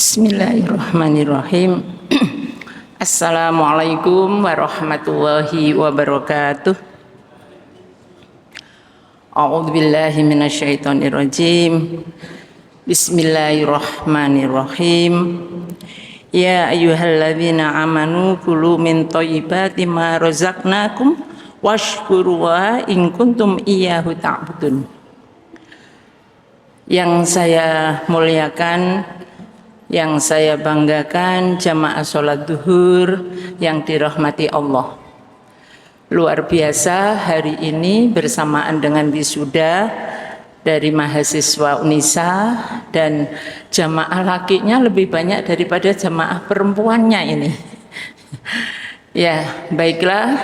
Bismillahirrahmanirrahim. Assalamualaikum warahmatullahi wabarakatuh. A'udzubillahi minasyaitonirrajim. Bismillahirrahmanirrahim. Ya ayyuhalladzina amanu kulu min thayyibati ma razaqnakum washkurullaha in kuntum iyyahu ta'budun. Yang saya muliakan, yang saya banggakan, jamaah sholat duhur yang dirahmati Allah. Luar biasa, hari ini bersamaan dengan wisuda dari mahasiswa Unisa, dan jamaah lakinya lebih banyak daripada jamaah perempuannya ini. Ya, baiklah,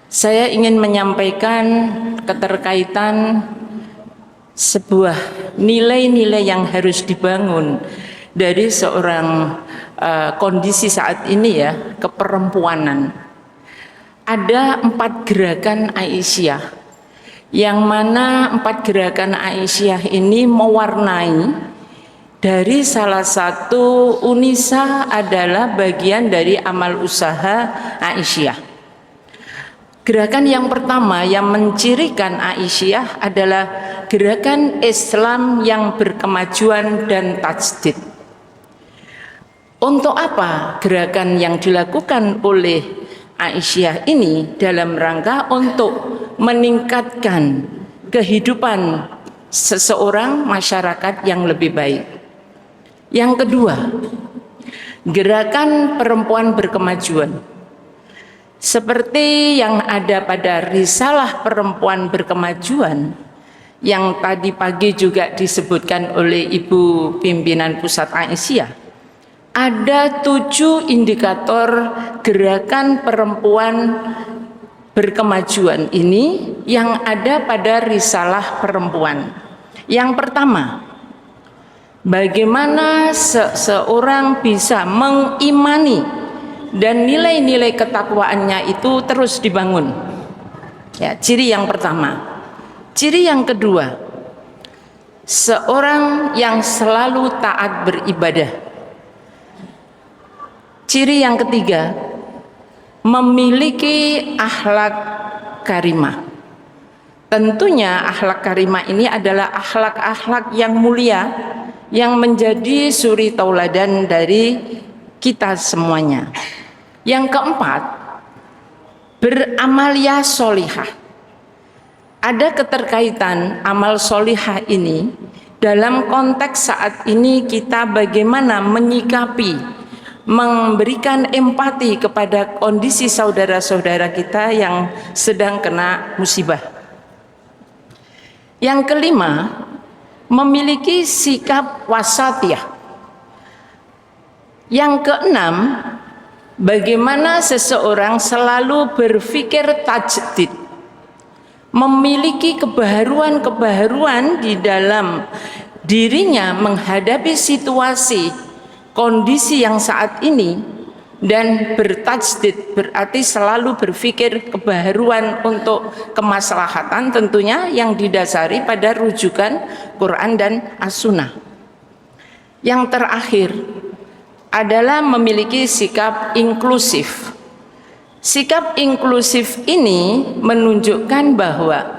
saya ingin menyampaikan keterkaitan sebuah nilai-nilai yang harus dibangun dari seorang kondisi saat ini, ya, keperempuanan. Ada 4 gerakan Aisyah, yang mana 4 gerakan Aisyah ini mewarnai dari salah satu Unisa adalah bagian dari amal usaha Aisyah. Gerakan yang pertama yang mencirikan Aisyah adalah gerakan Islam yang berkemajuan dan tajdid. Untuk apa gerakan yang dilakukan oleh Aisyah ini? Dalam rangka untuk meningkatkan kehidupan seseorang masyarakat yang lebih baik. Yang kedua, gerakan perempuan berkemajuan. Seperti yang ada pada risalah perempuan berkemajuan yang tadi pagi juga disebutkan oleh Ibu Pimpinan Pusat Aisyah. Ada 7 indikator gerakan perempuan berkemajuan ini yang ada pada risalah perempuan. Yang pertama, bagaimana seseorang bisa mengimani dan nilai-nilai ketakwaannya itu terus dibangun. Ya, ciri yang pertama. Ciri yang kedua, seorang yang selalu taat beribadah. Ciri yang ketiga, memiliki akhlak karimah. Tentunya akhlak karimah ini adalah akhlak-akhlak yang mulia, yang menjadi suri tauladan dari kita semuanya. Yang keempat, beramalia solihah. Ada keterkaitan amal solihah ini dalam konteks saat ini kita bagaimana menyikapi, memberikan empati kepada kondisi saudara-saudara kita yang sedang kena musibah. Yang kelima, memiliki sikap wasatiyah. Yang keenam, bagaimana seseorang selalu berpikir tajdid, memiliki kebaharuan-kebaharuan di dalam dirinya menghadapi situasi kondisi yang saat ini, dan bertajdid berarti selalu berpikir kebaharuan untuk kemaslahatan, tentunya yang didasari pada rujukan Quran dan As-Sunnah. Yang terakhir adalah memiliki sikap inklusif. Sikap inklusif ini menunjukkan bahwa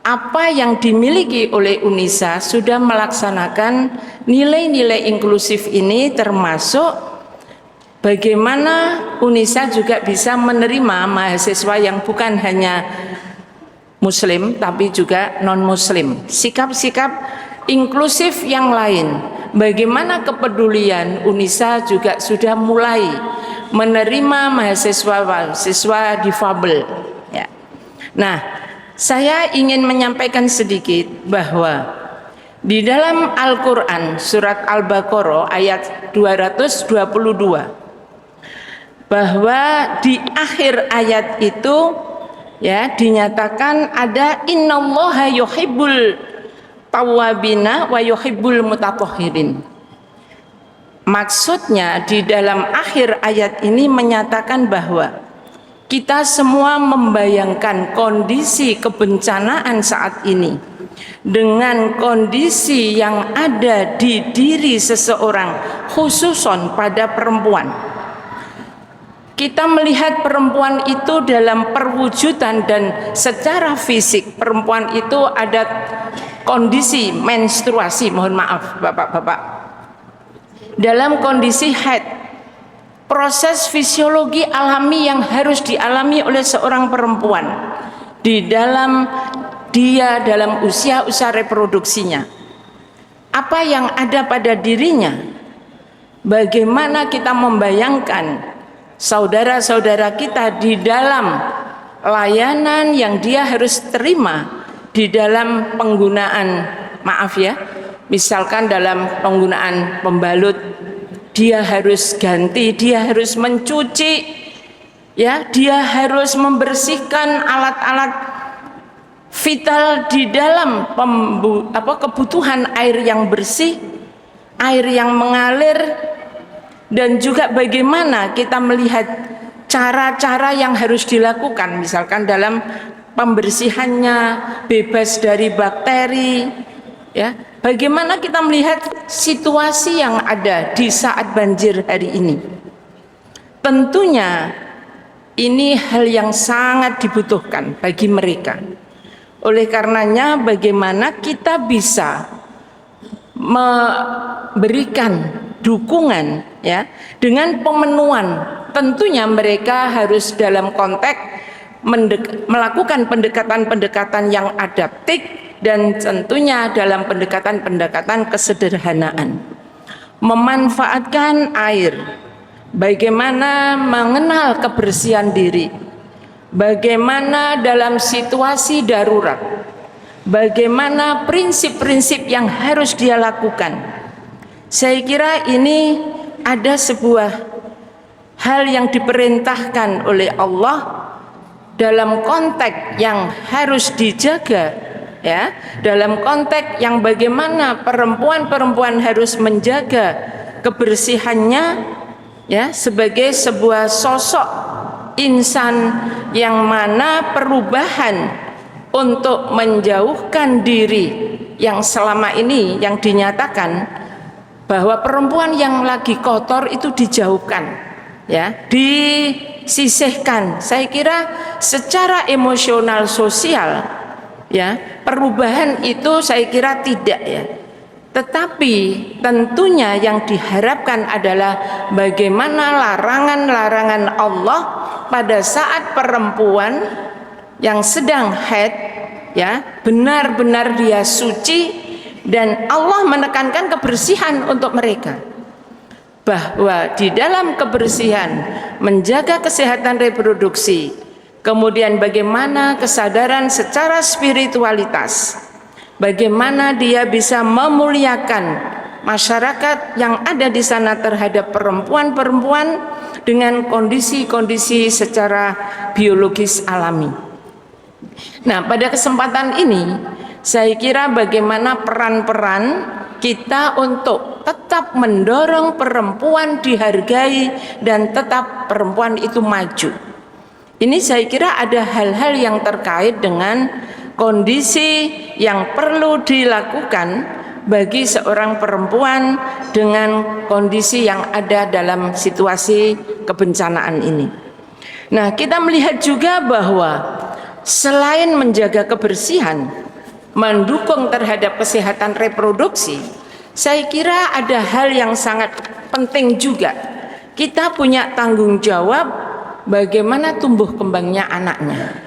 apa yang dimiliki oleh Unisa sudah melaksanakan nilai-nilai inklusif ini, termasuk bagaimana Unisa juga bisa menerima mahasiswa yang bukan hanya muslim tapi juga non-muslim. Sikap-sikap inklusif yang lain, bagaimana kepedulian Unisa juga sudah mulai menerima mahasiswa difabel, ya. Nah, saya ingin menyampaikan sedikit bahwa di dalam Al-Quran surat Al-Baqarah ayat 222, bahwa di akhir ayat itu, ya, dinyatakan ada innallaha yuhibbul tawwabina wa yuhibbul mutatahhirin. Maksudnya di dalam akhir ayat ini menyatakan bahwa kita semua membayangkan kondisi kebencanaan saat ini dengan kondisi yang ada di diri seseorang, khususon pada perempuan. Kita melihat perempuan itu dalam perwujudan dan secara fisik perempuan itu ada kondisi menstruasi, mohon maaf Bapak-bapak, dalam kondisi haid, proses fisiologi alami yang harus dialami oleh seorang perempuan di dalam usia reproduksinya. Apa yang ada pada dirinya? Bagaimana kita membayangkan saudara-saudara kita di dalam layanan yang dia harus terima di dalam penggunaan, maaf ya, misalkan dalam penggunaan pembalut, dia harus ganti, dia harus mencuci, ya, dia harus membersihkan alat-alat vital di dalam kebutuhan air yang bersih, air yang mengalir. Dan juga bagaimana kita melihat cara-cara yang harus dilakukan, misalkan dalam pembersihannya bebas dari bakteri, ya. Bagaimana kita melihat situasi yang ada di saat banjir hari ini? Tentunya ini hal yang sangat dibutuhkan bagi mereka. Oleh karenanya bagaimana kita bisa memberikan dukungan, ya, dengan pemenuhan. Tentunya mereka harus dalam konteks melakukan pendekatan-pendekatan yang adaptif dan tentunya dalam pendekatan-pendekatan kesederhanaan, memanfaatkan air, bagaimana mengenal kebersihan diri, bagaimana dalam situasi darurat, bagaimana prinsip-prinsip yang harus dia lakukan. Saya kira ini ada sebuah hal yang diperintahkan oleh Allah dalam konteks yang harus dijaga, ya, dalam konteks yang bagaimana perempuan-perempuan harus menjaga kebersihannya, ya, sebagai sebuah sosok insan yang mana perubahan untuk menjauhkan diri yang selama ini yang dinyatakan bahwa perempuan yang lagi kotor itu dijauhkan, ya, disisihkan. Saya kira secara emosional sosial, ya, perubahan itu saya kira tidak, ya. Tetapi tentunya yang diharapkan adalah bagaimana larangan-larangan Allah pada saat perempuan yang sedang haid, ya, benar-benar dia suci. Dan Allah menekankan kebersihan untuk mereka, bahwa di dalam kebersihan menjaga kesehatan reproduksi, kemudian bagaimana kesadaran secara spiritualitas, bagaimana dia bisa memuliakan masyarakat yang ada di sana terhadap perempuan-perempuan dengan kondisi-kondisi secara biologis alami. Nah, pada kesempatan ini saya kira bagaimana peran-peran kita untuk tetap mendorong perempuan dihargai dan tetap perempuan itu maju. Ini saya kira ada hal-hal yang terkait dengan kondisi yang perlu dilakukan bagi seorang perempuan dengan kondisi yang ada dalam situasi kebencanaan ini. Nah, kita melihat juga bahwa selain menjaga kebersihan, mendukung terhadap kesehatan reproduksi, saya kira ada hal yang sangat penting juga. Kita punya tanggung jawab bagaimana tumbuh kembangnya anaknya,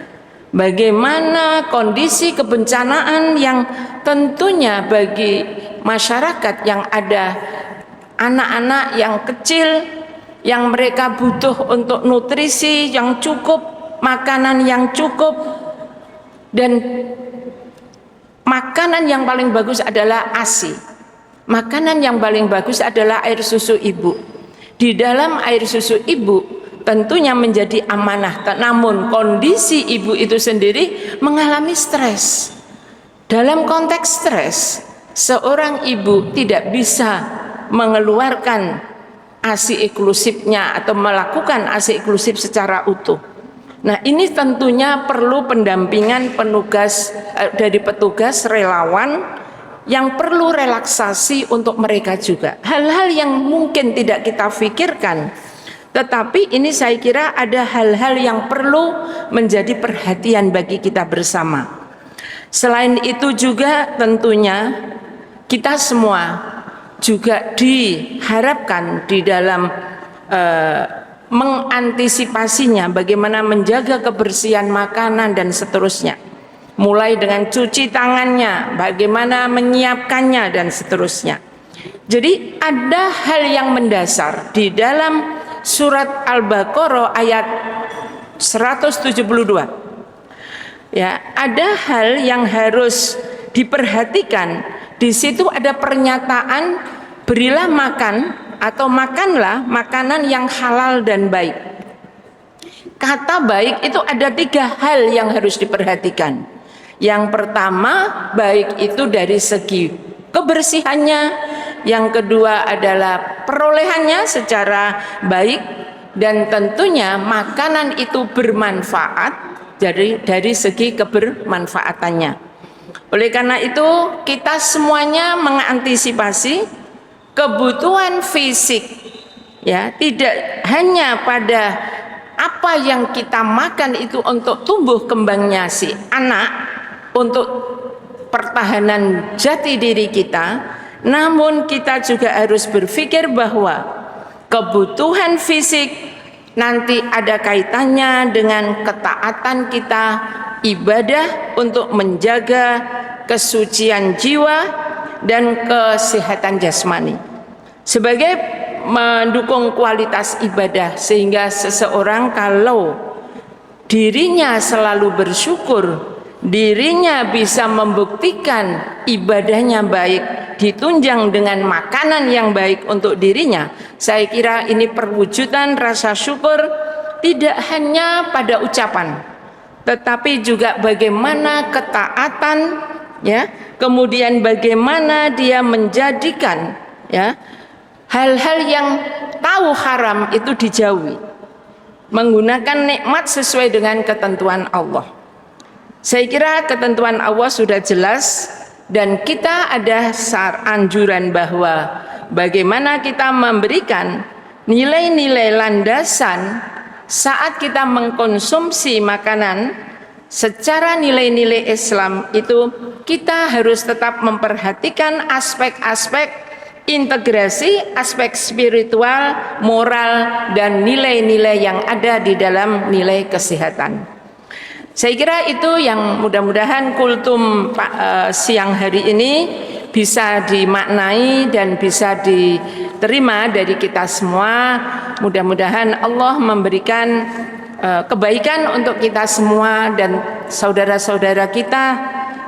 bagaimana kondisi kebencanaan yang tentunya bagi masyarakat yang ada anak-anak yang kecil, yang mereka butuh untuk nutrisi yang cukup, makanan yang cukup, dan makanan yang paling bagus adalah ASI. Makanan yang paling bagus adalah air susu ibu. Di dalam air susu ibu tentunya menjadi amanah, namun kondisi ibu itu sendiri mengalami stres. Dalam konteks stres, seorang ibu tidak bisa mengeluarkan ASI eksklusifnya atau melakukan ASI eksklusif secara utuh. Nah, ini tentunya perlu pendampingan dari petugas relawan yang perlu relaksasi untuk mereka juga. Hal-hal yang mungkin tidak kita pikirkan, tetapi ini saya kira ada hal-hal yang perlu menjadi perhatian bagi kita bersama. Selain itu juga tentunya kita semua juga diharapkan di dalam mengantisipasinya, bagaimana menjaga kebersihan makanan dan seterusnya. Mulai dengan cuci tangannya, bagaimana menyiapkannya dan seterusnya. Jadi ada hal yang mendasar di dalam surat Al-Baqarah ayat 172. Ya, ada hal yang harus diperhatikan. Di situ ada pernyataan berilah makan atau makanlah makanan yang halal dan baik. Kata baik itu ada 3 hal yang harus diperhatikan. Yang pertama, baik itu dari segi kebersihannya. Yang kedua adalah perolehannya secara baik, dan tentunya makanan itu bermanfaat dari segi kebermanfaatannya. Oleh karena itu kita semuanya mengantisipasi kebutuhan fisik, ya, tidak hanya pada apa yang kita makan itu untuk tumbuh kembangnya si anak, untuk pertahanan jati diri kita, namun kita juga harus berpikir bahwa kebutuhan fisik nanti ada kaitannya dengan ketaatan kita, ibadah untuk menjaga kesucian jiwa dan kesehatan jasmani sebagai mendukung kualitas ibadah, sehingga seseorang kalau dirinya selalu bersyukur, dirinya bisa membuktikan ibadahnya baik, ditunjang dengan makanan yang baik untuk dirinya. Saya kira ini perwujudan rasa syukur tidak hanya pada ucapan, tetapi juga bagaimana ketaatan, ya, kemudian bagaimana dia menjadikan, ya, hal-hal yang tahu haram itu dijauhi, menggunakan nikmat sesuai dengan ketentuan Allah. Saya kira ketentuan Allah sudah jelas, dan kita ada anjuran bahwa bagaimana kita memberikan nilai-nilai landasan saat kita mengkonsumsi makanan secara nilai-nilai Islam itu. Kita harus tetap memperhatikan aspek-aspek integrasi, aspek spiritual, moral, dan nilai-nilai yang ada di dalam nilai kesehatan. Saya kira itu yang mudah-mudahan kultum siang hari ini bisa dimaknai dan bisa diterima dari kita semua. Mudah-mudahan Allah memberikan kebaikan untuk kita semua dan saudara-saudara kita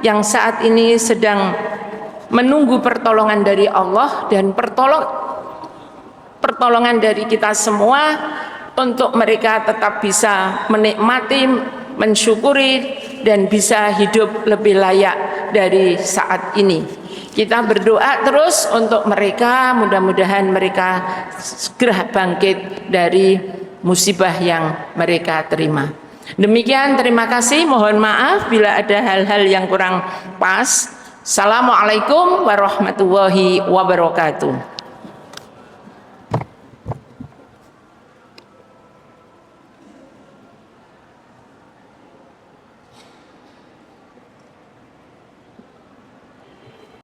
yang saat ini sedang menunggu pertolongan dari Allah, dan pertolongan dari kita semua untuk mereka tetap bisa menikmati, mensyukuri, dan bisa hidup lebih layak dari saat ini. Kita berdoa terus untuk mereka, mudah-mudahan mereka segera bangkit dari musibah yang mereka terima. Demikian, terima kasih, mohon maaf bila ada hal-hal yang kurang pas. Assalamualaikum warahmatullahi wabarakatuh.